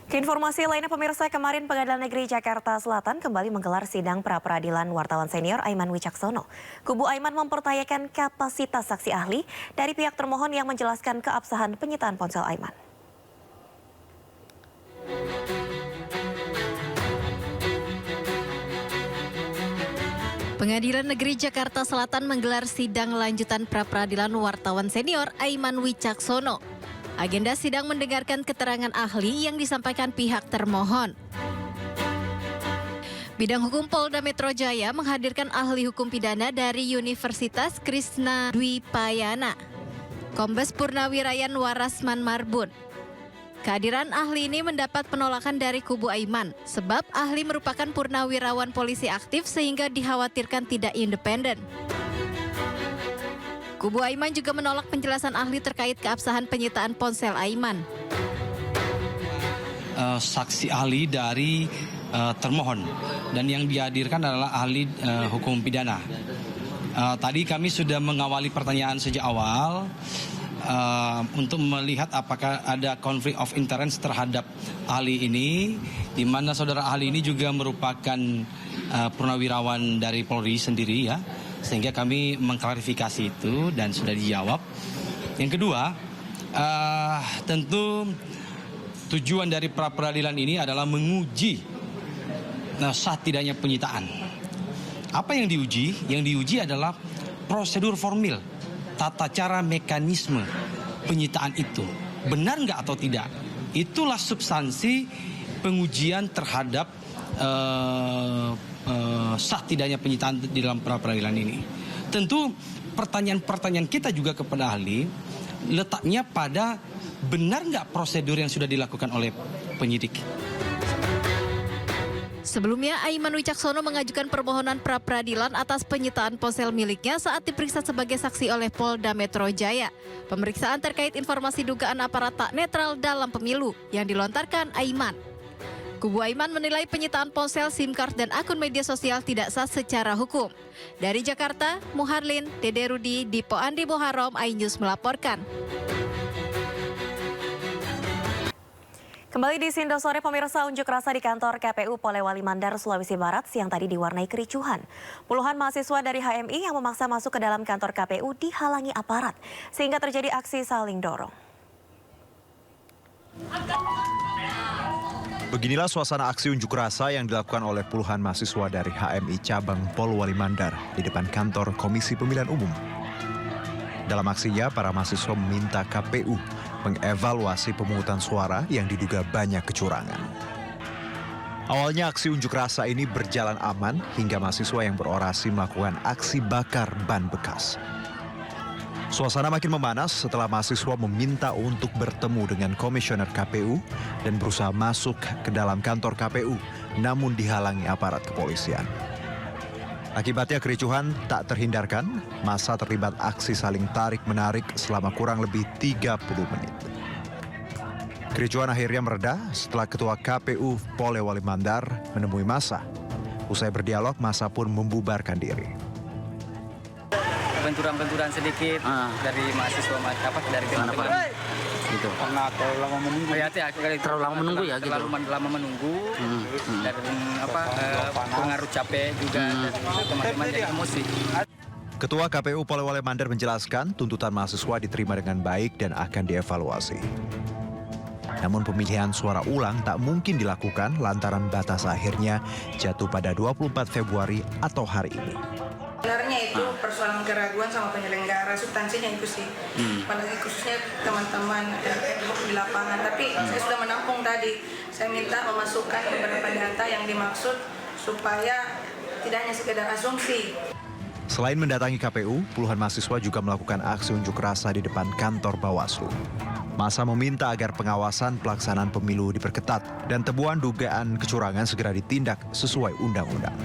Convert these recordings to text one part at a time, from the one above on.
Keinformasi lainnya pemirsa, kemarin Pengadilan Negeri Jakarta Selatan kembali menggelar sidang pra-peradilan wartawan senior Aiman Wicaksono. Kubu Aiman mempertanyakan kapasitas saksi ahli dari pihak termohon yang menjelaskan keabsahan penyitaan ponsel Aiman. Pengadilan Negeri Jakarta Selatan menggelar sidang lanjutan pra-peradilan wartawan senior Aiman Wicaksono. Agenda sidang mendengarkan keterangan ahli yang disampaikan pihak termohon. Bidang Hukum Polda Metro Jaya menghadirkan ahli hukum pidana dari Universitas Krishna Dwipayana, Kombes Purnawirayan Warasman Marbun. Kehadiran ahli ini mendapat penolakan dari kubu Aiman, sebab ahli merupakan purnawirawan polisi aktif sehingga dikhawatirkan tidak independen. Kubu Aiman juga menolak penjelasan ahli terkait keabsahan penyitaan ponsel Aiman. Saksi ahli dari termohon dan yang dihadirkan adalah ahli hukum pidana. Tadi kami sudah mengawali pertanyaan sejak awal untuk melihat apakah ada konflik of interest terhadap ahli ini, di mana saudara ahli ini juga merupakan purnawirawan dari Polri sendiri ya. Sehingga kami mengklarifikasi itu dan sudah dijawab. Yang kedua, tentu tujuan dari pra-peradilan ini adalah menguji sah tidaknya penyitaan. Apa yang diuji? Yang diuji adalah prosedur formil, tata cara mekanisme penyitaan itu. Benar nggak atau tidak? Itulah substansi pengujian terhadap sah tidaknya penyitaan di dalam pra-peradilan ini. Tentu pertanyaan-pertanyaan kita juga kepada ahli letaknya pada benar nggak prosedur yang sudah dilakukan oleh penyidik. Sebelumnya, Aiman Wicaksono mengajukan permohonan pra-peradilan atas penyitaan ponsel miliknya saat diperiksa sebagai saksi oleh Polda Metro Jaya. Pemeriksaan terkait informasi dugaan aparat tak netral dalam pemilu yang dilontarkan Aiman. Kubu Aiman menilai penyitaan ponsel, SIM card, dan akun media sosial tidak sah secara hukum. Dari Jakarta, Muharlin, Dede Rudi, Dipo Andi Muharram, iNews melaporkan. Kembali di Sindo Sore pemirsa, unjuk rasa di kantor KPU Polewali Mandar, Sulawesi Barat siang tadi diwarnai kericuhan. Puluhan mahasiswa dari HMI yang memaksa masuk ke dalam kantor KPU dihalangi aparat, sehingga terjadi aksi saling dorong. Beginilah suasana aksi unjuk rasa yang dilakukan oleh puluhan mahasiswa dari HMI Cabang Polewali Mandar di depan kantor Komisi Pemilihan Umum. Dalam aksinya, para mahasiswa meminta KPU mengevaluasi pemungutan suara yang diduga banyak kecurangan. Awalnya aksi unjuk rasa ini berjalan aman hingga mahasiswa yang berorasi melakukan aksi bakar ban bekas. Suasana makin memanas setelah mahasiswa meminta untuk bertemu dengan komisioner KPU dan berusaha masuk ke dalam kantor KPU, namun dihalangi aparat kepolisian. Akibatnya kericuhan tak terhindarkan, massa terlibat aksi saling tarik-menarik selama kurang lebih 30 menit. Kericuhan akhirnya mereda setelah Ketua KPU Polewali Mandar menemui massa. Usai berdialog, massa pun membubarkan diri. Benturan-benturan sedikit dari mahasiswa dari kenapa gitu. Karena terlalu lama menunggu. Terlalu lama menunggu ya gitu. Terlalu lama menunggu dan pengaruh capek juga dari teman-teman yang emosi. Ketua KPU Polewali Mandar menjelaskan tuntutan mahasiswa diterima dengan baik dan akan dievaluasi. Namun pemilihan suara ulang tak mungkin dilakukan lantaran batas akhirnya jatuh pada 24 Februari atau hari ini. Sebenarnya itu persoalan keraguan sama penyelenggara, substansinya itu sih. Apalagi khususnya teman-teman di lapangan. Tapi saya sudah menampung tadi. Saya minta memasukkan beberapa data yang dimaksud supaya tidak hanya sekedar asumsi. Selain mendatangi KPU, puluhan mahasiswa juga melakukan aksi unjuk rasa di depan kantor Bawaslu. Massa meminta agar pengawasan pelaksanaan pemilu diperketat dan temuan dugaan kecurangan segera ditindak sesuai undang-undang.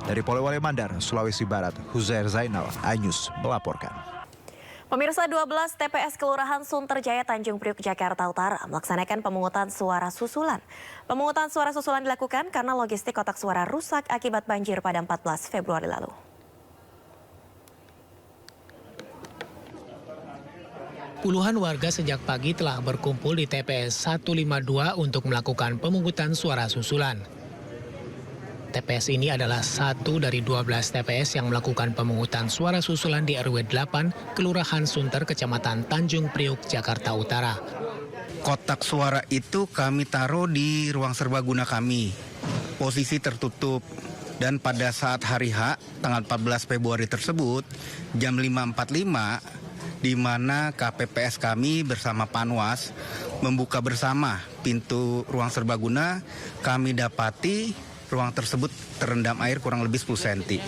Dari Polewali Mandar, Sulawesi Barat, Huzair Zainal, iNews melaporkan. Pemirsa, 12 TPS Kelurahan Sunterjaya Tanjung Priuk, Jakarta Utara melaksanakan pemungutan suara susulan. Pemungutan suara susulan dilakukan karena logistik kotak suara rusak akibat banjir pada 14 Februari lalu. Puluhan warga sejak pagi telah berkumpul di TPS 152 untuk melakukan pemungutan suara susulan. TPS ini adalah satu dari 12 TPS yang melakukan pemungutan suara susulan di RW 8, Kelurahan Sunter, Kecamatan Tanjung Priuk, Jakarta Utara. Kotak suara itu kami taruh di ruang serbaguna kami, posisi tertutup. Dan pada saat hari H, tanggal 14 Februari tersebut, jam 5.45, di mana KPPS kami bersama Panwas membuka bersama pintu ruang serbaguna, kami dapati ruang tersebut terendam air kurang lebih 10 cm.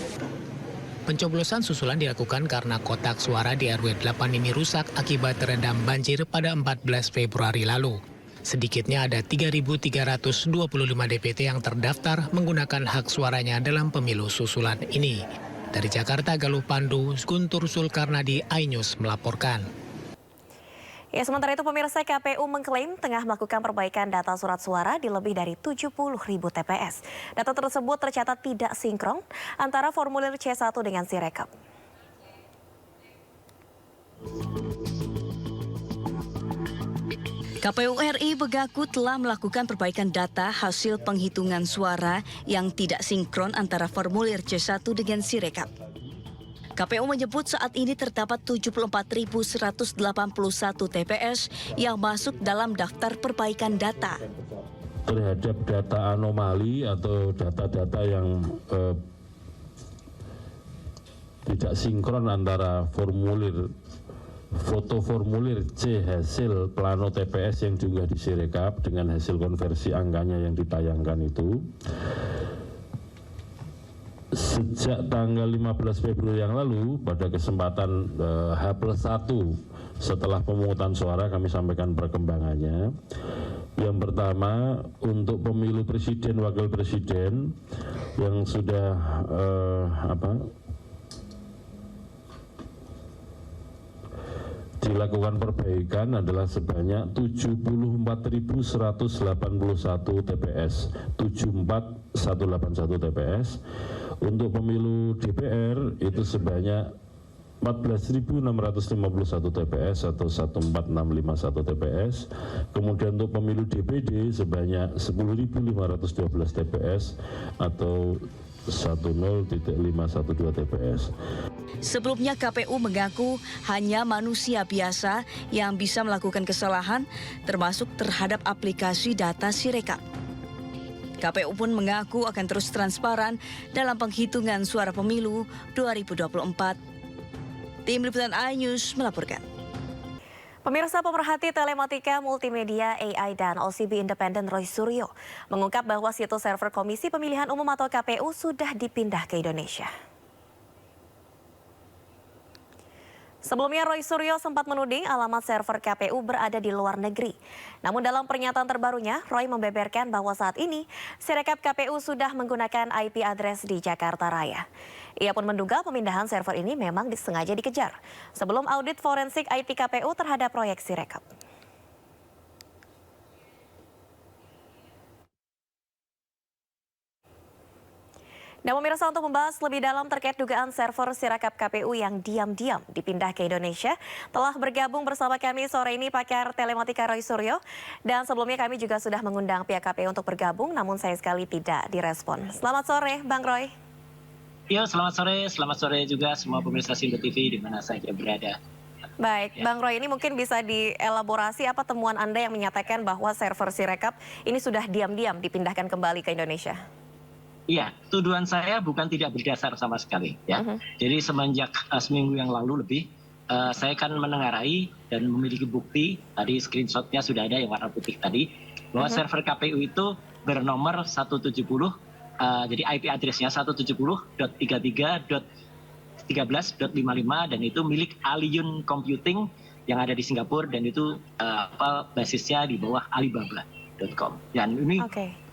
Pencoblosan susulan dilakukan karena kotak suara di RW 8 ini rusak akibat terendam banjir pada 14 Februari lalu. Sedikitnya ada 3.325 DPT yang terdaftar menggunakan hak suaranya dalam pemilu susulan ini. Dari Jakarta, Galuh Pandu, Guntur Zulkarnadi, iNews melaporkan. Ya, sementara itu pemirsa, KPU mengklaim tengah melakukan perbaikan data surat suara di lebih dari 70.000 TPS. Data tersebut tercatat tidak sinkron antara formulir C1 dengan Sirekap. KPU RI mengaku telah melakukan perbaikan data hasil penghitungan suara yang tidak sinkron antara formulir C1 dengan Sirekap. KPU menyebut saat ini terdapat 74.181 TPS yang masuk dalam daftar perbaikan data. Terhadap data anomali atau data-data yang tidak sinkron antara foto formulir C hasil plano TPS yang diunggah di Sirekap dengan hasil konversi angkanya yang ditayangkan itu. Sejak tanggal 15 Februari yang lalu, pada kesempatan H+1 setelah pemungutan suara kami sampaikan perkembangannya. Yang pertama, untuk pemilu presiden, wakil presiden yang sudah dilakukan perbaikan adalah sebanyak 74.181 TPS, 74.181 TPS. Untuk pemilu DPR itu sebanyak 14.651 TPS atau 14.651 TPS. Kemudian untuk pemilu DPD sebanyak 10.512 TPS atau 10.512 TPS. Sebelumnya KPU mengaku hanya manusia biasa yang bisa melakukan kesalahan termasuk terhadap aplikasi data Sirekap. KPU pun mengaku akan terus transparan dalam penghitungan suara pemilu 2024. Tim Liputan iNews melaporkan. Pemirsa, pemerhati telematika multimedia AI dan OCB Independen Roy Suryo mengungkap bahwa situs server Komisi Pemilihan Umum atau KPU sudah dipindah ke Indonesia. Sebelumnya Roy Suryo sempat menuding alamat server KPU berada di luar negeri. Namun dalam pernyataan terbarunya, Roy membeberkan bahwa saat ini Sirekap KPU sudah menggunakan IP address di Jakarta Raya. Ia pun menduga pemindahan server ini memang disengaja dikejar sebelum audit forensik IT KPU terhadap proyek Sirekap. Nah, pemirsa, untuk membahas lebih dalam terkait dugaan server Sirekap KPU yang diam-diam dipindah ke Indonesia, telah bergabung bersama kami sore ini pakar telematika Roy Suryo. Dan sebelumnya kami juga sudah mengundang pihak KPU untuk bergabung, namun sayang sekali tidak direspon. Selamat sore, Bang Roy. Ya, selamat sore juga semua pemirsa Sindo TV di mana saja berada. Baik, Bang Roy, ini mungkin bisa dielaborasi apa temuan Anda yang menyatakan bahwa server Sirekap ini sudah diam-diam dipindahkan kembali ke Indonesia? Iya, tuduhan saya bukan tidak berdasar sama sekali, ya. Jadi semenjak seminggu yang lalu lebih, saya kan menengarai dan memiliki bukti, tadi screenshotnya sudah ada yang warna putih tadi, bahwa server KPU itu bernomor 170, jadi IP address-nya 170.33.13.55 dan itu milik Aliyun Computing yang ada di Singapura dan itu basisnya di bawah Alibaba.com. Dan ini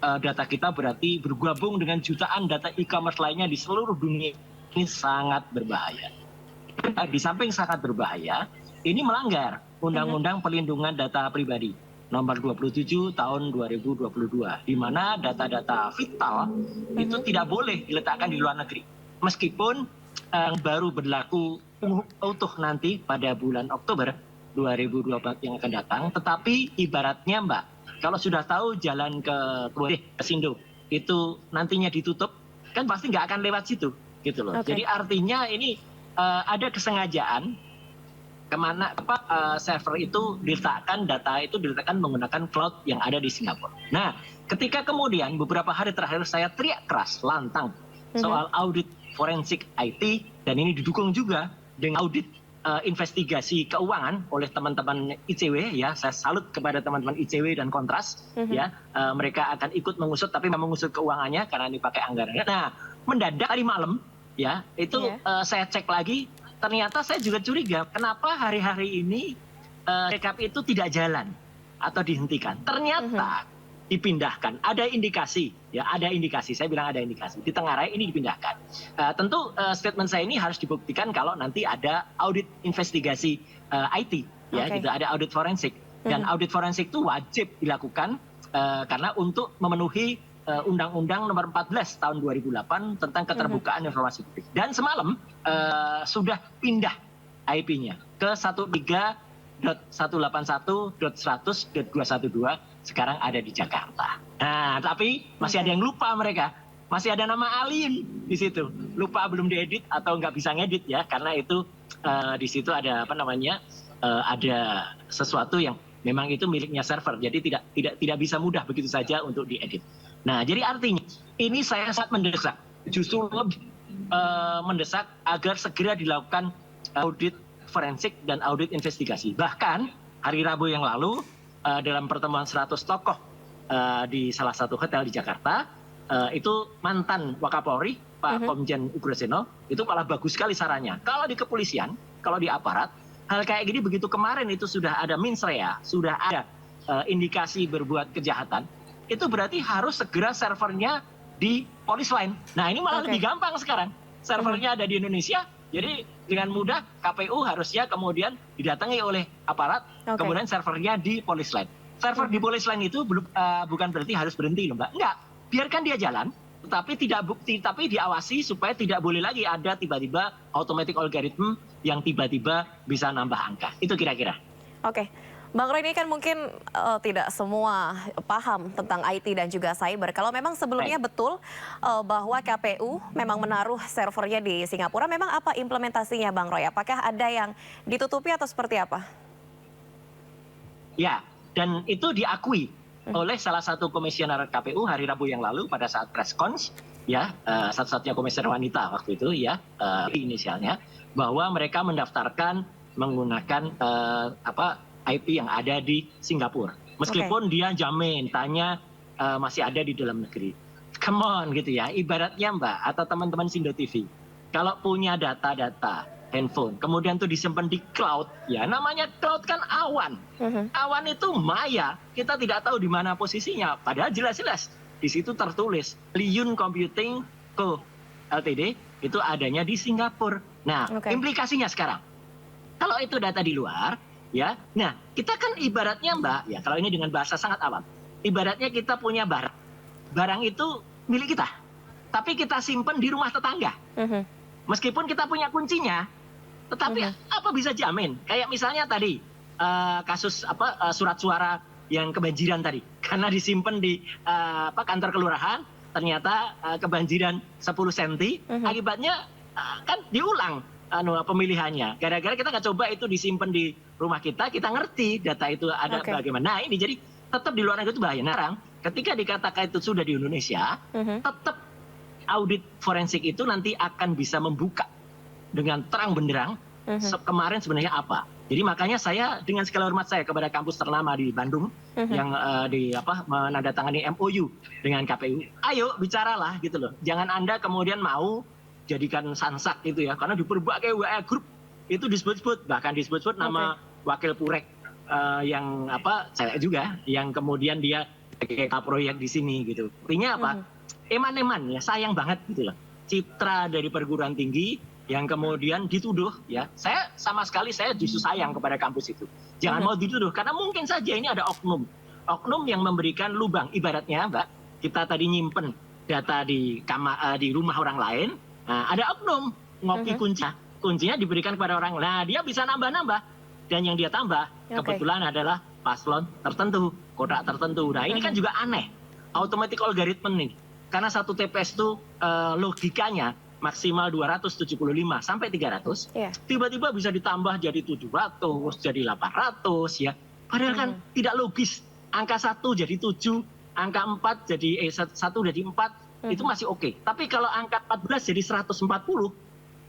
data kita berarti bergabung dengan jutaan data e-commerce lainnya di seluruh dunia. Ini sangat berbahaya. Di samping sangat berbahaya, ini melanggar Undang-Undang Perlindungan Data Pribadi nomor 27 tahun 2022, di mana data-data vital itu tidak boleh diletakkan di luar negeri. Meskipun baru berlaku utuh nanti pada bulan Oktober, 2024 yang akan datang. Tetapi ibaratnya Mbak, kalau sudah tahu jalan ke Sindo itu nantinya ditutup, kan pasti nggak akan lewat situ, gitu loh. Jadi artinya ini ada kesengajaan kemana server itu diletakkan, data itu diletakkan menggunakan cloud yang ada di Singapura. Nah, ketika kemudian beberapa hari terakhir saya teriak keras, lantang soal audit forensik IT, dan ini didukung juga dengan audit investigasi keuangan oleh teman-teman ICW, ya, saya salut kepada teman-teman ICW dan Kontras, ya, mereka akan ikut mengusut, tapi memang mengusut keuangannya karena dipakai anggarannya. Nah, mendadak tadi malam, ya, itu saya cek lagi, ternyata saya juga curiga kenapa hari-hari ini rekap itu tidak jalan atau dihentikan. Ternyata dipindahkan, ada indikasi, ya, ada indikasi, saya bilang ada indikasi, di Tenggarai ini dipindahkan. Tentu statement saya ini harus dibuktikan kalau nanti ada audit investigasi IT, ya, gitu, ada audit forensik, dan audit forensik itu wajib dilakukan karena untuk memenuhi Undang-Undang Nomor 14 Tahun 2008 tentang keterbukaan informasi publik. Dan semalam sudah pindah IP-nya ke 13.181.100.212, sekarang ada di Jakarta. Nah, tapi masih ada yang lupa mereka. Masih ada nama Alin di situ. Lupa belum diedit atau nggak bisa ngedit, ya, karena itu di situ ada ada sesuatu yang memang itu miliknya server. Jadi tidak bisa mudah begitu saja untuk diedit. Nah, jadi artinya ini saya sangat mendesak, justru lebih mendesak agar segera dilakukan audit forensik dan audit investigasi. Bahkan hari Rabu yang lalu dalam pertemuan 100 tokoh di salah satu hotel di Jakarta, itu mantan Wakapolri Pak Komjen Ugraseno itu malah bagus sekali sarannya. Kalau di kepolisian, kalau di aparat, hal kayak gini begitu kemarin itu sudah ada mens rea, sudah ada indikasi berbuat kejahatan, itu berarti harus segera servernya di polis lain. Nah, ini malah lebih gampang sekarang. Servernya ada di Indonesia, jadi dengan mudah KPU harusnya kemudian didatangi oleh aparat, kemudian servernya di polis lain. Server di polis lain itu bukan berarti harus berhenti loh, Mbak. Enggak, biarkan dia jalan, tapi diawasi supaya tidak boleh lagi ada tiba-tiba automatic algorithm yang tiba-tiba bisa nambah angka. Itu kira-kira. Oke. Bang Roy, ini kan mungkin tidak semua paham tentang IT dan juga cyber. Kalau memang sebelumnya betul bahwa KPU memang menaruh servernya di Singapura, memang apa implementasinya Bang Roy? Apakah ada yang ditutupi atau seperti apa? Ya, dan itu diakui oleh salah satu komisioner KPU hari Rabu yang lalu pada saat press cons, ya, satu-satunya komisioner wanita waktu itu, ya, inisialnya, bahwa mereka mendaftarkan menggunakan IP yang ada di Singapura. Meskipun dia jamin, tanya masih ada di dalam negeri. Come on gitu ya, ibaratnya Mbak atau teman-teman Sindo TV, kalau punya data-data handphone, kemudian tuh disimpan di cloud, ya namanya cloud kan awan. Awan itu maya, kita tidak tahu di mana posisinya, padahal jelas-jelas di situ tertulis Liyun Computing Co. Ltd. itu adanya di Singapura. Nah, implikasinya sekarang, kalau itu data di luar, ya, nah kita kan ibaratnya Mbak, ya kalau ini dengan bahasa sangat awam, ibaratnya kita punya barang itu milik kita, tapi kita simpan di rumah tetangga. Meskipun kita punya kuncinya, tetapi apa bisa jamin? Kayak misalnya tadi kasus surat suara yang kebanjiran tadi, karena disimpan di kantor kelurahan, ternyata kebanjiran 10 cm, akibatnya kan diulang pemilihannya. Gara-gara kita nggak coba itu disimpan di rumah kita ngerti data itu ada bagaimana. Nah ini jadi tetap di luar negeri itu bahaya. Nah, ketika dikatakan itu sudah di Indonesia, tetap audit forensik itu nanti akan bisa membuka dengan terang benderang kemarin sebenarnya apa. Jadi makanya saya dengan segala hormat saya kepada kampus ternama di Bandung yang menandatangani MOU dengan KPU, ayo bicaralah gitu loh. Jangan Anda kemudian mau jadikan sansak gitu ya, karena di berbagai WA grup itu disebut-sebut, bahkan disebut-sebut nama wakil Purek yang saya juga, yang kemudian dia kayak proyek di sini gitu. Artinya apa? Eman-eman ya, sayang banget gitu loh. Citra dari perguruan tinggi yang kemudian dituduh, ya. Saya sama sekali saya justru sayang kepada kampus itu. Jangan mau dituduh, karena mungkin saja ini ada oknum yang memberikan lubang. Ibaratnya Mbak, kita tadi nyimpen data di rumah orang lain. Nah, ada oknum ngopi kuncinya diberikan kepada orang. Nah, dia bisa nambah-nambah. dan yang dia tambah kebetulan adalah paslon tertentu, kotak tertentu. Nah ini kan juga aneh, automatic algorithm nih, karena satu TPS itu logikanya maksimal 275 sampai 300, tiba-tiba bisa ditambah jadi 700, jadi 800 ya. Padahal kan tidak logis, angka 1 jadi 7, angka 4 jadi 1 jadi 4, itu masih oke. Tapi kalau angka 14 jadi 140,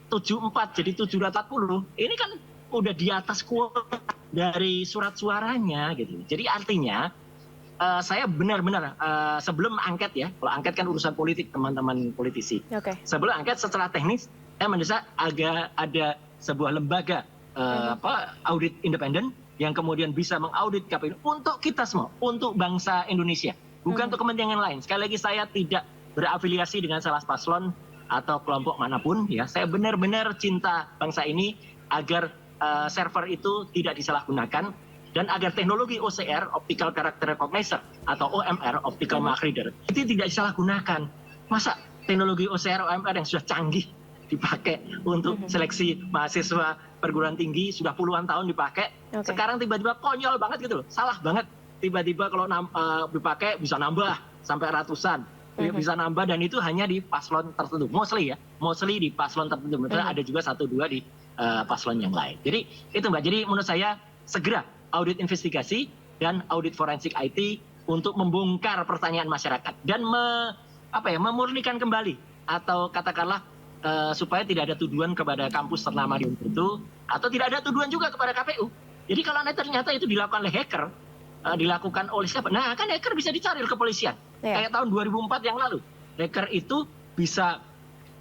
74 jadi 740, ini kan udah di atas kuota dari surat suaranya gitu. Jadi artinya saya benar-benar sebelum angket ya, kalau angket kan urusan politik teman-teman politisi. Sebelum angket secara teknis saya mendesak agak ada sebuah lembaga audit independen yang kemudian bisa mengaudit KPU untuk kita semua, untuk bangsa Indonesia, bukan untuk kepentingan lain. Sekali lagi saya tidak berafiliasi dengan salah paslon atau kelompok manapun ya. Saya benar-benar cinta bangsa ini agar server itu tidak disalahgunakan dan agar teknologi OCR, Optical Character Recognizer, atau OMR, Optical Mark Reader, itu tidak disalahgunakan. Masa teknologi OCR, OMR yang sudah canggih dipakai untuk seleksi mahasiswa perguruan tinggi, sudah puluhan tahun dipakai, sekarang tiba-tiba konyol banget gitu loh, salah banget. Tiba-tiba kalau dipakai bisa nambah sampai ratusan, bisa nambah, dan itu hanya di paslon tertentu, mostly di paslon tertentu, ada juga 1-2 di paslon yang lain. Jadi itu Mbak, jadi menurut saya segera audit investigasi dan audit forensik IT untuk membongkar pertanyaan masyarakat dan memurnikan kembali, atau katakanlah supaya tidak ada tuduhan kepada kampus ternama di itu, atau tidak ada tuduhan juga kepada KPU. Jadi kalau ternyata itu dilakukan oleh hacker, dilakukan oleh siapa? Nah kan hacker bisa dicari oleh kepolisian. Kayak tahun 2004 yang lalu, hacker itu bisa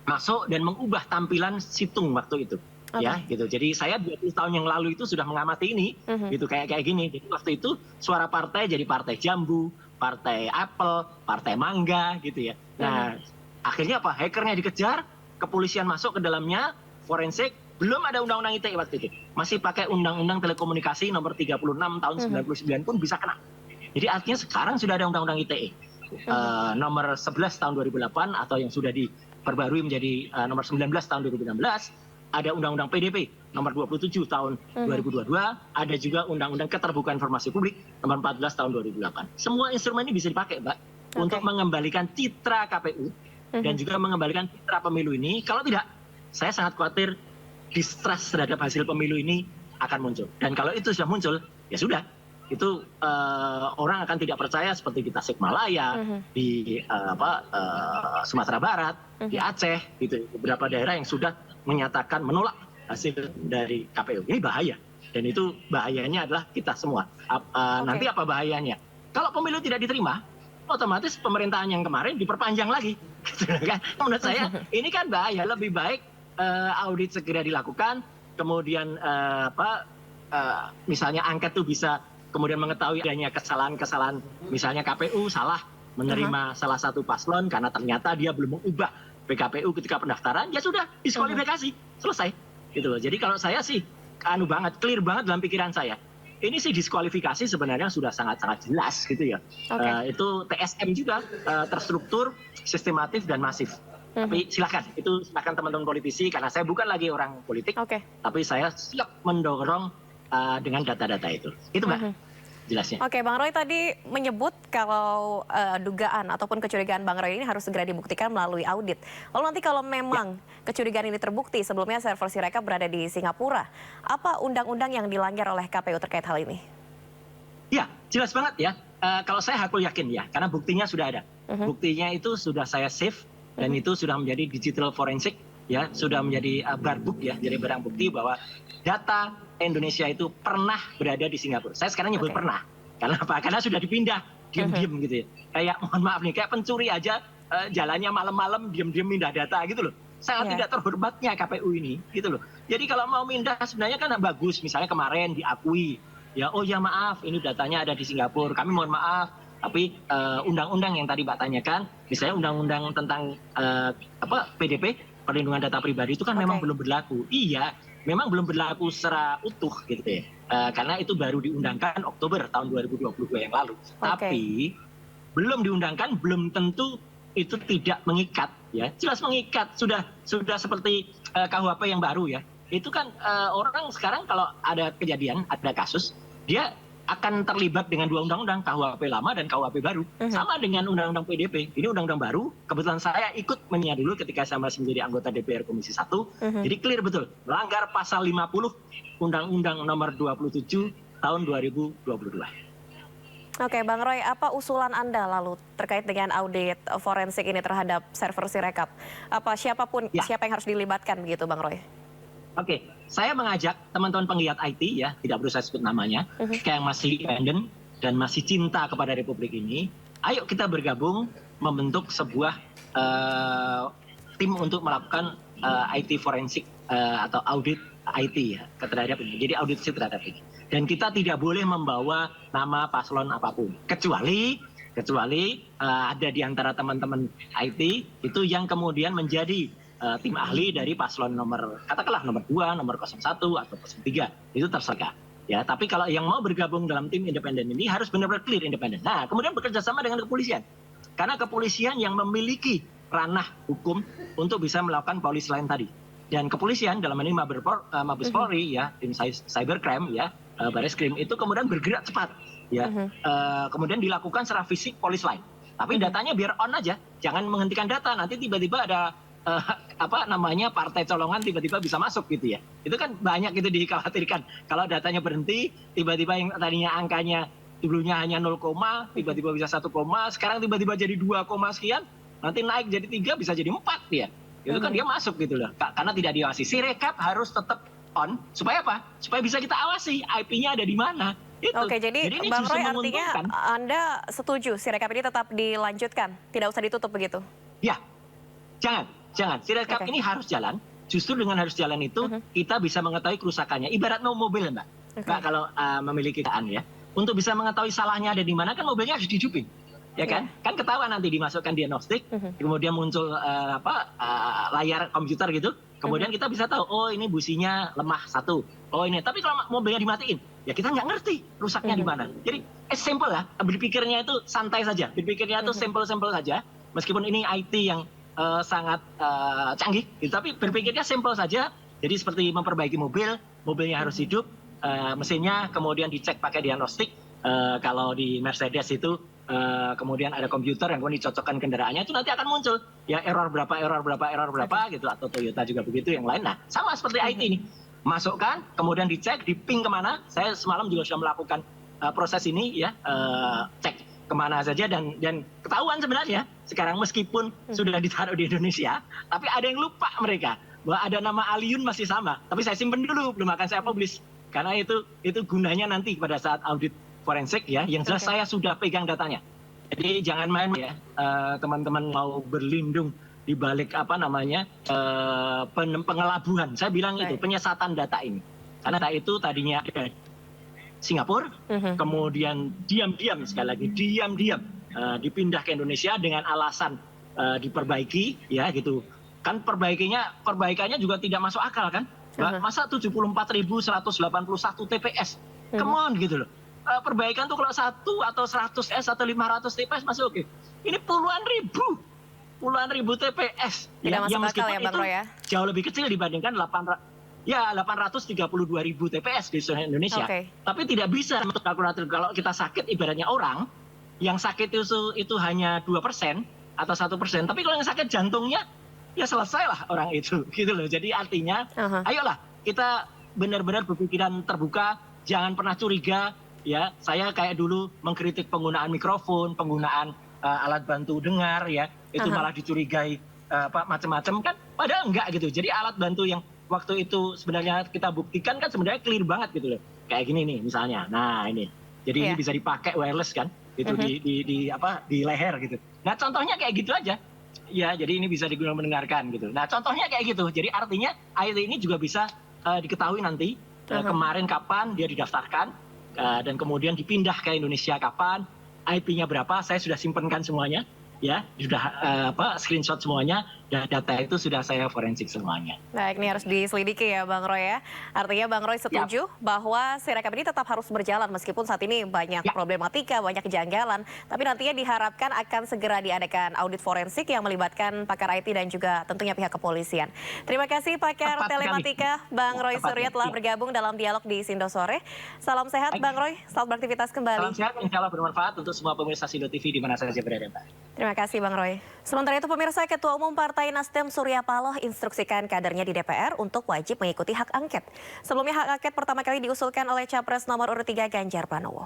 masuk dan mengubah tampilan situng waktu itu. Ya gitu. Jadi saya 20 tahun yang lalu itu sudah mengamati ini, gitu kayak gini. Jadi waktu itu suara partai jadi partai jambu, partai apel, partai mangga gitu ya. Nah akhirnya apa? Hackernya dikejar, kepolisian masuk ke dalamnya, forensik, belum ada undang-undang ITE waktu itu, masih pakai undang-undang telekomunikasi nomor 36 tahun 99 pun bisa kena. Jadi artinya sekarang sudah ada undang-undang ITE nomor 11 tahun 2008 atau yang sudah diperbarui menjadi nomor 19 tahun 2016. Ada Undang-Undang PDP nomor 27 tahun 2022, ada juga Undang-Undang Keterbukaan Informasi Publik nomor 14 tahun 2008. Semua instrumen ini bisa dipakai, Mbak, untuk mengembalikan citra KPU dan juga mengembalikan citra pemilu ini. Kalau tidak, saya sangat khawatir distrust terhadap hasil pemilu ini akan muncul. Dan kalau itu sudah muncul, ya sudah. Itu orang akan tidak percaya seperti di Tasikmalaya, di Sumatera Barat, di Aceh, gitu. Beberapa daerah yang sudah menyatakan menolak hasil dari KPU. Ini bahaya, dan itu bahayanya adalah kita semua. Nanti apa bahayanya? Kalau pemilu tidak diterima, otomatis pemerintahan yang kemarin diperpanjang lagi. Menurut saya ini kan bahaya. Lebih baik audit segera dilakukan, kemudian misalnya angket tuh bisa kemudian mengetahui adanya kesalahan-kesalahan, misalnya KPU salah menerima salah satu paslon karena ternyata dia belum mengubah PKPU ketika pendaftaran, ya sudah diskualifikasi, selesai gitu loh. Jadi kalau saya sih clear banget dalam pikiran saya, ini sih diskualifikasi sebenarnya sudah sangat-sangat jelas gitu ya. Itu TSM juga terstruktur, sistematif dan masif. Tapi silakan teman-teman politisi, karena saya bukan lagi orang politik, tapi saya siap mendorong dengan data-data itu Mbak. Jelasnya. Oke, Bang Roy tadi menyebut kalau dugaan ataupun kecurigaan Bang Roy ini harus segera dibuktikan melalui audit. Lalu nanti kalau memang kecurigaan ini terbukti, sebelumnya server Sirekap berada di Singapura, apa undang-undang yang dilanggar oleh KPU terkait hal ini? Ya, jelas banget ya. Kalau saya hakul yakin ya, karena buktinya sudah ada. Buktinya itu sudah saya save dan itu sudah menjadi digital forensik ya, sudah menjadi barbuk ya, jadi barang bukti bahwa data Indonesia itu pernah berada di Singapura. Saya sekarang nyebut pernah. Karena apa? Karena sudah dipindah diam-diam gitu ya. Kayak mohon maaf nih, kayak pencuri aja jalannya malam-malam diam-diam mindah data gitu loh. Sangat tidak terhormatnya KPU ini gitu loh. Jadi kalau mau mindah sebenarnya kan bagus, misalnya kemarin diakui ya, oh ya maaf ini datanya ada di Singapura, kami mohon maaf. Tapi undang-undang yang tadi Mbak tanyakan, misalnya undang-undang tentang PDP, perlindungan data pribadi itu kan memang belum berlaku. Iya, memang belum berlaku secara utuh gitu ya. Karena itu baru diundangkan Oktober tahun 2022 yang lalu. Tapi belum diundangkan belum tentu itu tidak mengikat ya. Jelas mengikat, sudah seperti KUHP yang baru ya. itu kan orang sekarang kalau ada kejadian, ada kasus, dia akan terlibat dengan dua undang-undang, KUHP lama dan KUHP baru. Sama dengan undang-undang PDP. Ini undang-undang baru, kebetulan saya ikut menyiapkan dulu ketika saya masih menjadi anggota DPR Komisi 1. Jadi clear betul, melanggar pasal 50 Undang-Undang nomor 27 tahun 2022. Oke, Bang Roy, apa usulan Anda lalu terkait dengan audit forensik ini terhadap server Sirekap? Apa siapa yang harus dilibatkan begitu, Bang Roy? Oke, saya mengajak teman-teman penggiat IT ya, tidak perlu saya sebut namanya, yang masih independen dan masih cinta kepada Republik ini, ayo kita bergabung membentuk sebuah tim untuk melakukan IT forensik atau audit IT ya, terhadap ini. Jadi audit terhadap ini. Dan kita tidak boleh membawa nama paslon apapun, kecuali ada di antara teman-teman IT itu yang kemudian menjadi tim ahli dari paslon katakanlah nomor 2, nomor 01 atau 03, itu terserah. Ya, tapi kalau yang mau bergabung dalam tim independen ini harus benar-benar clear independen. Nah, kemudian bekerja sama dengan kepolisian. Karena kepolisian yang memiliki ranah hukum untuk bisa melakukan polisi lain tadi. Dan kepolisian dalam ini Mabes Polri ya, tim cybercrime ya, Bareskrim itu kemudian bergerak cepat ya. Kemudian dilakukan secara fisik polis lain. Tapi datanya biar on aja, jangan menghentikan data. Nanti tiba-tiba ada partai colongan tiba-tiba bisa masuk gitu ya. Itu kan banyak itu dikhawatirkan. Kalau datanya berhenti, tiba-tiba yang tadinya angkanya dulunya hanya 0, tiba-tiba bisa 1, sekarang tiba-tiba jadi 2, sekian, nanti naik jadi 3, bisa jadi 4 ya. Itu kan dia masuk gitu loh. Karena tidak diawasi. Sirekap harus tetap on. Supaya apa? Supaya bisa kita awasi IP-nya ada di mana. Itu. Oke, jadi Bang Roy artinya Anda setuju Sirekap ini tetap dilanjutkan? Tidak usah ditutup begitu? Ya, jangan. Sirekap ini harus jalan. Justru dengan harus jalan itu kita bisa mengetahui kerusakannya. Ibarat mobil Mbak. Mbak kalau memiliki kendaraan ya. Untuk bisa mengetahui salahnya ada di mana kan mobilnya harus dihidupin. Ya kan? Kan ketahuan nanti dimasukkan diagnostik, kemudian muncul layar komputer gitu. Kemudian kita bisa tahu, oh ini businya lemah 1. Oh ini. Tapi kalau mobilnya dimatiin, ya kita nggak ngerti rusaknya di mana. Jadi simple lah. Berpikirnya itu santai saja. Berpikirnya itu simple saja. Meskipun ini IT yang sangat canggih, gitu. Tapi berpikirnya simple saja. Jadi seperti memperbaiki mobilnya harus hidup, mesinnya kemudian dicek pakai diagnostik. Kalau di Mercedes itu kemudian ada komputer yang kemudian dicocokkan kendaraannya, itu nanti akan muncul ya error berapa gitu, atau Toyota juga begitu yang lain. Nah sama seperti IT ini, masukkan kemudian dicek, diping kemana. Saya semalam juga sudah melakukan proses ini ya, cek kemana saja dan ketahuan sebenarnya sekarang meskipun sudah ditaruh di Indonesia, tapi ada yang lupa mereka bahwa ada nama Aliyun masih sama, tapi saya simpen dulu, belum akan saya publish karena itu gunanya nanti pada saat audit forensik ya, yang jelas saya sudah pegang datanya. Jadi jangan main ya, teman-teman mau berlindung di balik pengelabuhan. Saya bilang itu penyesatan data ini. Karena data itu tadinya ada Singapura, kemudian diam-diam dipindah ke Indonesia dengan alasan diperbaiki ya gitu. Kan perbaikannya juga tidak masuk akal kan? Masa 74.181 TPS? Come on gitu loh. Perbaikan tuh kalau 1 atau 100 atau 500 TPS masih oke. Ini puluhan ribu TPS yang meskipun ya, Bang Roy, ya? Jauh lebih kecil dibandingkan 832.000 TPS di seluruh Indonesia. Tapi tidak bisa untuk kalkulator. Kalau kita sakit ibaratnya orang yang sakit itu hanya 2% atau 1%. Tapi kalau yang sakit jantungnya ya selesailah orang itu gitu loh. Jadi artinya ayolah kita benar-benar berpikiran terbuka, jangan pernah curiga. Ya, saya kayak dulu mengkritik penggunaan mikrofon, penggunaan alat bantu dengar ya, itu malah dicurigai macam-macam kan, padahal enggak gitu. Jadi alat bantu yang waktu itu sebenarnya kita buktikan kan sebenarnya clear banget gitu loh. Kayak gini nih misalnya. Nah, ini. Jadi ini bisa dipakai wireless kan, gitu di leher gitu. Nah, contohnya kayak gitu aja. Ya, jadi ini bisa digunakan mendengarkan gitu. Nah, contohnya kayak gitu. Jadi artinya IT ini juga bisa diketahui nanti kemarin kapan dia didaftarkan. Dan kemudian dipindah ke Indonesia kapan, IP-nya berapa, saya sudah simpenkan semuanya, ya, sudah screenshot semuanya, data itu sudah saya forensik semuanya. Baik, ini harus diselidiki ya Bang Roy ya. Artinya Bang Roy setuju bahwa Sirekap ini tetap harus berjalan meskipun saat ini banyak problematika, banyak kejanggalan. Tapi nantinya diharapkan akan segera diadakan audit forensik yang melibatkan pakar IT dan juga tentunya pihak kepolisian. Terima kasih pakar telematika Bang Roy Surya telah bergabung dalam dialog di Sindo Sore. Salam sehat Bang Roy, selamat beraktivitas kembali. Salam sehat, insya Allah bermanfaat untuk semua pemirsa Sindo TV di mana saja berada, Mbak. Terima kasih Bang Roy. Sementara itu pemirsa, Ketua Umum Partai Nasdem Surya Paloh instruksikan kadernya di DPR untuk wajib mengikuti hak angket. Sebelumnya hak angket pertama kali diusulkan oleh Capres nomor urut 3 Ganjar Pranowo.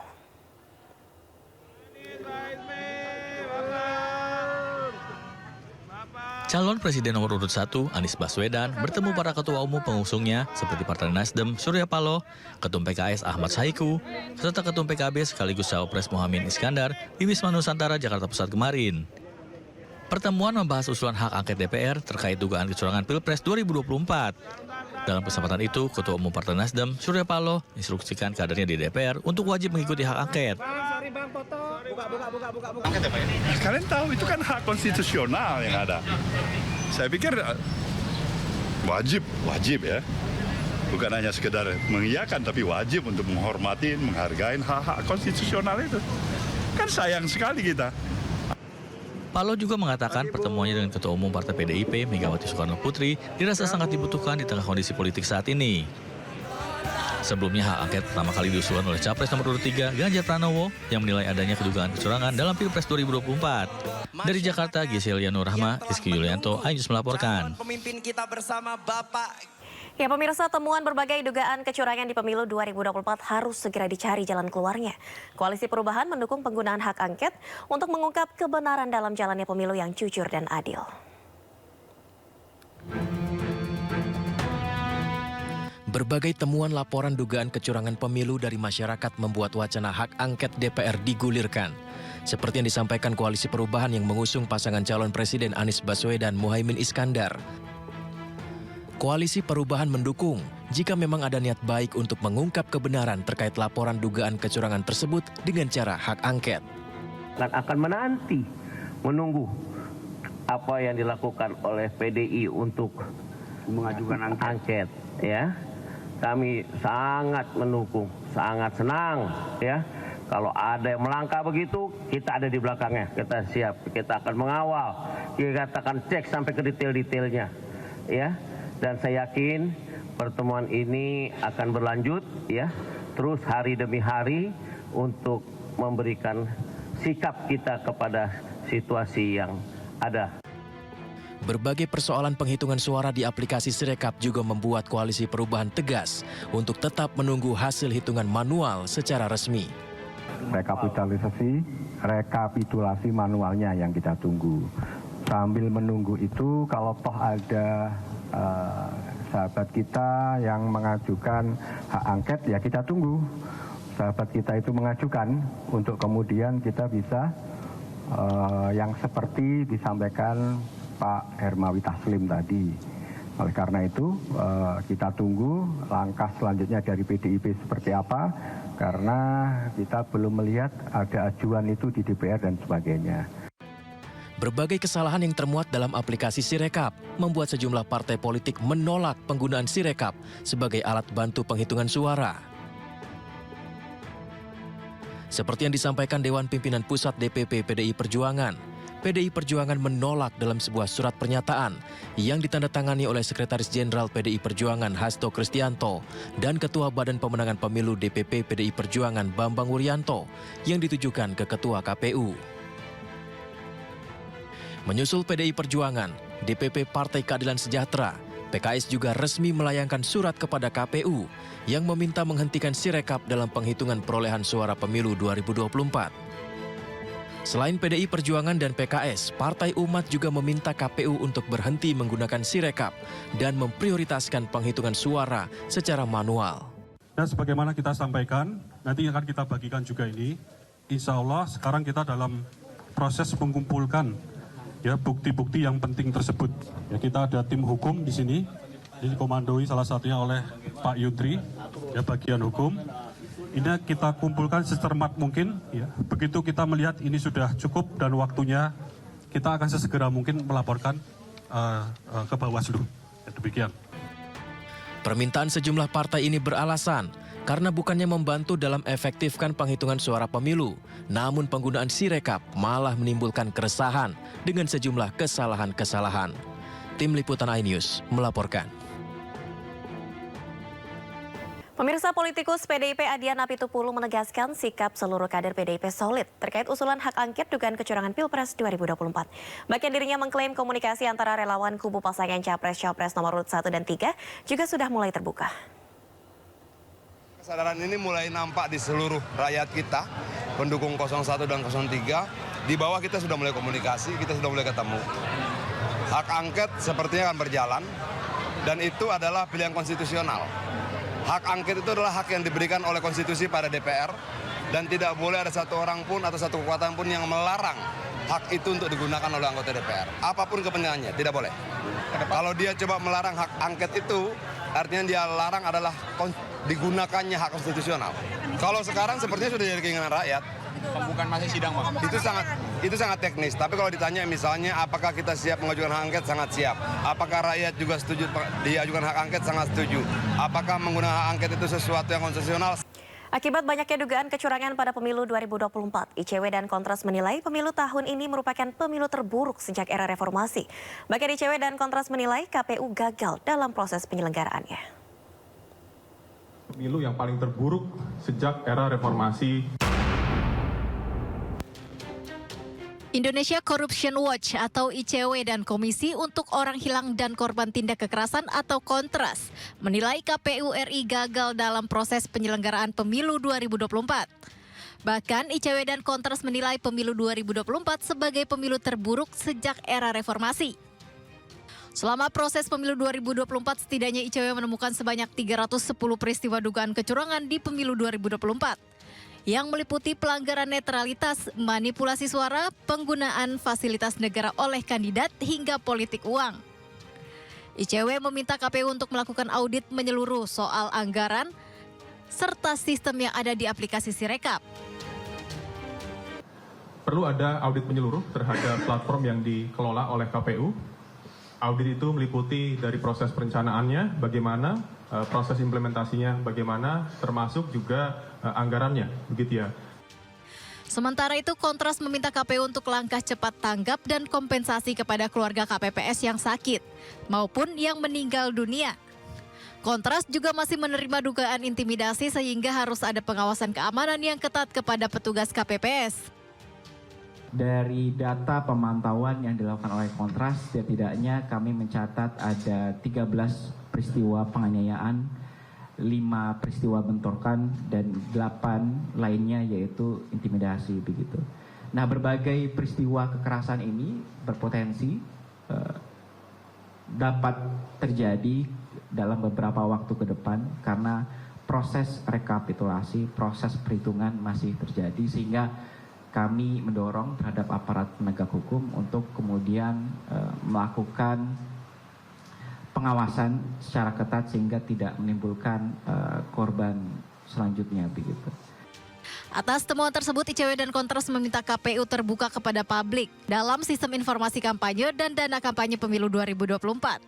Calon Presiden nomor urut 1, Anies Baswedan, bertemu para ketua umum pengusungnya seperti Partai Nasdem Surya Paloh, Ketum PKS Ahmad Saiku, serta Ketum PKB sekaligus Cawapres Muhaimin Iskandar di Wisma Nusantara, Jakarta Pusat kemarin. Pertemuan membahas usulan hak angket DPR terkait dugaan kecurangan Pilpres 2024. Dalam kesempatan itu, Ketua Umum Partai Nasdem Surya Paloh instruksikan kadernya di DPR untuk wajib mengikuti hak angket. Kalian tahu itu kan hak konstitusional yang ada. Saya pikir wajib ya. Bukan hanya sekedar mengiyakan, tapi wajib untuk menghormati, menghargai hak-hak konstitusional itu. Kan sayang sekali kita. Paloh juga mengatakan pertemuannya dengan Ketua Umum Partai PDIP, Megawati Soekarno Putri, dirasa sangat dibutuhkan di tengah kondisi politik saat ini. Sebelumnya hak angket pertama kali diusulkan oleh Capres nomor urut 3, Ganjar Pranowo, yang menilai adanya kedugaan kecurangan dalam Pilpres 2024. Dari Jakarta, Gisel Nur Rahma, Rizky Yulianto, iNews melaporkan. Pemimpin kita bersama Bapak. Ya pemirsa, temuan berbagai dugaan kecurangan di pemilu 2024 harus segera dicari jalan keluarnya. Koalisi Perubahan mendukung penggunaan hak angket untuk mengungkap kebenaran dalam jalannya pemilu yang jujur dan adil. Berbagai temuan laporan dugaan kecurangan pemilu dari masyarakat membuat wacana hak angket DPR digulirkan. Seperti yang disampaikan Koalisi Perubahan yang mengusung pasangan calon Presiden Anies Baswedan Muhaimin Iskandar. Koalisi Perubahan mendukung jika memang ada niat baik untuk mengungkap kebenaran terkait laporan dugaan kecurangan tersebut dengan cara hak angket. Dan akan menunggu apa yang dilakukan oleh PDI untuk mengajukan angket, ya. Kami sangat mendukung, sangat senang, ya. Kalau ada yang melangkah begitu, kita ada di belakangnya, kita siap, kita akan mengawal, kita akan cek sampai ke detail-detailnya, ya. Dan saya yakin pertemuan ini akan berlanjut, ya, terus hari demi hari untuk memberikan sikap kita kepada situasi yang ada. Berbagai persoalan penghitungan suara di aplikasi Sirekap juga membuat Koalisi Perubahan tegas untuk tetap menunggu hasil hitungan manual secara resmi. Rekapitulasi manualnya yang kita tunggu. Sambil menunggu itu, kalau toh ada sahabat kita yang mengajukan hak angket, ya kita tunggu sahabat kita itu mengajukan untuk kemudian kita bisa yang seperti disampaikan Pak Hermawi Taslim tadi. Oleh karena itu kita tunggu langkah selanjutnya dari PDIP seperti apa, karena kita belum melihat ada ajuan itu di DPR dan sebagainya. Berbagai kesalahan yang termuat dalam aplikasi Sirekap membuat sejumlah partai politik menolak penggunaan Sirekap sebagai alat bantu penghitungan suara. Seperti yang disampaikan Dewan Pimpinan Pusat DPP PDI Perjuangan, PDI Perjuangan menolak dalam sebuah surat pernyataan yang ditandatangani oleh Sekretaris Jenderal PDI Perjuangan Hasto Kristianto dan Ketua Badan Pemenangan Pemilu DPP PDI Perjuangan Bambang Wuryanto yang ditujukan ke Ketua KPU. Menyusul PDI Perjuangan, DPP Partai Keadilan Sejahtera, PKS juga resmi melayangkan surat kepada KPU yang meminta menghentikan Sirekap dalam penghitungan perolehan suara pemilu 2024. Selain PDI Perjuangan dan PKS, Partai Umat juga meminta KPU untuk berhenti menggunakan Sirekap dan memprioritaskan penghitungan suara secara manual. Dan sebagaimana kita sampaikan, nanti akan kita bagikan juga ini. Insya Allah sekarang kita dalam proses mengumpulkan ya bukti-bukti yang penting tersebut. Ya, kita ada tim hukum di sini, dikomandoi salah satunya oleh Pak Yudri, ya bagian hukum. Ini kita kumpulkan secermat mungkin. Ya. Begitu kita melihat ini sudah cukup dan waktunya, kita akan sesegera mungkin melaporkan ke Bawaslu. Demikian. Permintaan sejumlah partai ini beralasan karena bukannya membantu dalam efektifkan penghitungan suara pemilu, namun penggunaan Sirekap malah menimbulkan keresahan dengan sejumlah kesalahan-kesalahan. Tim Liputan iNews melaporkan. Pemirsa, politikus PDIP Adian Apitupulu menegaskan sikap seluruh kader PDIP solid terkait usulan hak angket dugaan kecurangan Pilpres 2024. Bahkan dirinya mengklaim komunikasi antara relawan kubu pasangan Capres-Cawapres nomor urut 1 dan 3 juga sudah mulai terbuka. Kesadaran ini mulai nampak di seluruh rakyat kita, pendukung 01 dan 03. Di bawah kita sudah mulai komunikasi, kita sudah mulai ketemu. Hak angket sepertinya akan berjalan dan itu adalah pilihan konstitusional. Hak angket itu adalah hak yang diberikan oleh konstitusi pada DPR dan tidak boleh ada satu orang pun atau satu kekuatan pun yang melarang hak itu untuk digunakan oleh anggota DPR. Apapun kepentingannya, tidak boleh. Kalau dia coba melarang hak angket itu, artinya dia larang adalah digunakannya hak konstitusional. Kalau sekarang sepertinya sudah jadi keinginan rakyat. Pembukaan masa sidang, Pak. Itu sangat teknis. Tapi kalau ditanya misalnya apakah kita siap mengajukan hak angket, sangat siap. Apakah rakyat juga setuju diajukan hak angket, sangat setuju. Apakah menggunakan hak angket itu sesuatu yang konstitusional? Akibat banyaknya dugaan kecurangan pada pemilu 2024, ICW dan Kontras menilai pemilu tahun ini merupakan pemilu terburuk sejak era reformasi. Bahkan ICW dan Kontras menilai KPU gagal dalam proses penyelenggaraannya. Pemilu yang paling terburuk sejak era reformasi. Indonesia Corruption Watch atau ICW dan Komisi untuk Orang Hilang dan Korban Tindak Kekerasan atau Kontras menilai KPU RI gagal dalam proses penyelenggaraan pemilu 2024. Bahkan ICW dan Kontras menilai pemilu 2024 sebagai pemilu terburuk sejak era reformasi. Selama proses pemilu 2024, setidaknya ICW menemukan sebanyak 310 peristiwa dugaan kecurangan di pemilu 2024. Yang meliputi pelanggaran netralitas, manipulasi suara, penggunaan fasilitas negara oleh kandidat, hingga politik uang. ICW meminta KPU untuk melakukan audit menyeluruh soal anggaran, serta sistem yang ada di aplikasi Sirekap. Perlu ada audit menyeluruh terhadap platform yang dikelola oleh KPU. Audit itu meliputi dari proses perencanaannya, bagaimana, proses implementasinya bagaimana, termasuk juga anggarannya, begitu ya. Sementara itu, Kontras meminta KPU untuk langkah cepat tanggap dan kompensasi kepada keluarga KPPS yang sakit maupun yang meninggal dunia. Kontras juga masih menerima dugaan intimidasi sehingga harus ada pengawasan keamanan yang ketat kepada petugas KPPS. Dari data pemantauan yang dilakukan oleh Kontras, setidaknya kami mencatat ada 13 peristiwa penganiayaan, 5 peristiwa bentrokan, dan 8 lainnya yaitu intimidasi begitu. Nah, berbagai peristiwa kekerasan ini berpotensi dapat terjadi dalam beberapa waktu ke depan karena proses rekapitulasi, proses perhitungan masih terjadi, sehingga kami mendorong terhadap aparat penegak hukum untuk kemudian melakukan pengawasan secara ketat sehingga tidak menimbulkan korban selanjutnya begitu. Atas temuan tersebut, ICW dan Kontras meminta KPU terbuka kepada publik dalam sistem informasi kampanye dan dana kampanye pemilu 2024.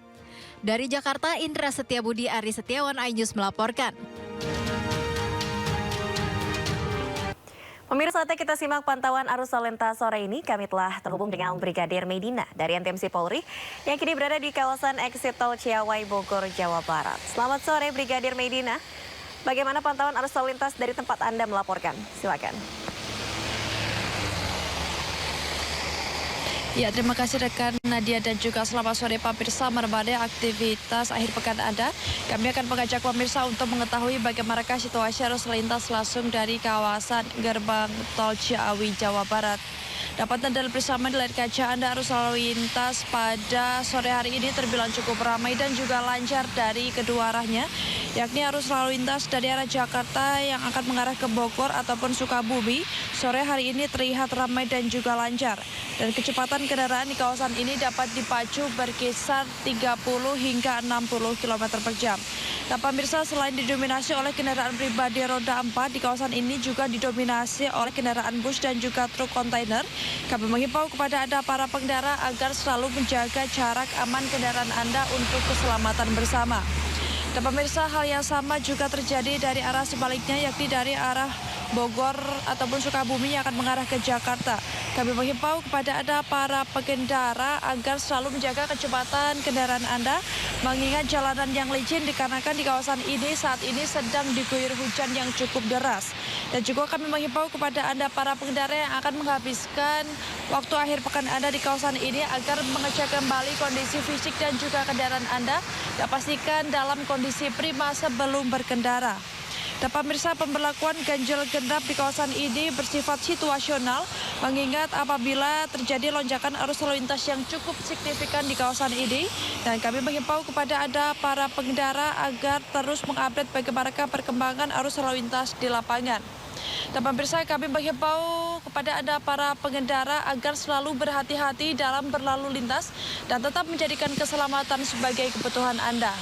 Dari Jakarta, Indra Setiabudi, Ari Setiawan, iNews melaporkan. Pemirsa, saatnya kita simak pantauan arus lalu lintas sore ini. Kami telah terhubung dengan Brigadir Medina dari NTMC Polri yang kini berada di kawasan exit tol Ciawai, Bogor, Jawa Barat. Selamat sore, Brigadir Medina. Bagaimana pantauan arus lalu lintas dari tempat Anda melaporkan? Silakan. Ya, terima kasih rekan Nadia dan juga selamat sore pemirsa. Menemani aktivitas akhir pekan Anda, kami akan mengajak pemirsa untuk mengetahui bagaimanakah situasi arus lintas langsung dari kawasan gerbang tol Ciawi, Jawa Barat. Dapat Anda bersama di layar kaca Anda, arus lalu lintas pada sore hari ini terbilang cukup ramai dan juga lancar dari kedua arahnya, yakni arus lalu lintas dari arah Jakarta yang akan mengarah ke Bogor ataupun Sukabumi. Sore hari ini terlihat ramai dan juga lancar. Dan kecepatan kendaraan di kawasan ini dapat dipacu berkisar 30 hingga 60 km per jam. Nah pemirsa, selain didominasi oleh kendaraan pribadi roda 4, di kawasan ini juga didominasi oleh kendaraan bus dan juga truk kontainer. Kami menghimbau kepada Anda para pengendara agar selalu menjaga jarak aman kendaraan Anda untuk keselamatan bersama. Dan pemirsa, hal yang sama juga terjadi dari arah sebaliknya, yakni dari arah Bogor ataupun Sukabumi yang akan mengarah ke Jakarta. Kami menghimbau kepada Anda para pengendara agar selalu menjaga kecepatan kendaraan Anda, mengingat jalanan yang licin dikarenakan di kawasan ini saat ini sedang diguyur hujan yang cukup deras. Dan juga kami menghimbau kepada Anda para pengendara yang akan menghabiskan waktu akhir pekan Anda di kawasan ini agar mengecek kembali kondisi fisik dan juga kendaraan Anda dan pastikan dalam kondisi prima sebelum berkendara. Dan pemirsa, pemberlakuan ganjil genap di kawasan ini bersifat situasional, mengingat apabila terjadi lonjakan arus lalu lintas yang cukup signifikan di kawasan ini. Dan kami menghimbau kepada Anda para pengendara agar terus mengupdate bagaimana perkembangan arus lalu lintas di lapangan. Dan pemirsa, kami menghimbau kepada Anda para pengendara agar selalu berhati-hati dalam berlalu lintas dan tetap menjadikan keselamatan sebagai kebutuhan Anda.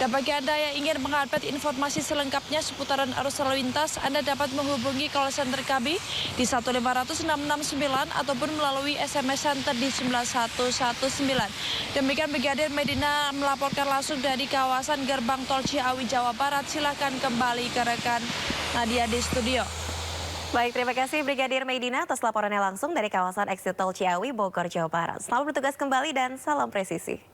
Dan bagi Anda yang ingin mengupdate informasi selengkapnya seputaran arus lalu lintas, Anda dapat menghubungi call center kami di 1500669 ataupun melalui SMS center di 9119. Demikian Brigadir Medina melaporkan langsung dari kawasan Gerbang Tol Ciawi, Jawa Barat. Silakan kembali ke rekan Nadia di studio. Baik, terima kasih Brigadir Medina atas laporannya langsung dari kawasan Exit Tol Ciawi, Bogor, Jawa Barat. Selamat bertugas kembali dan salam presisi.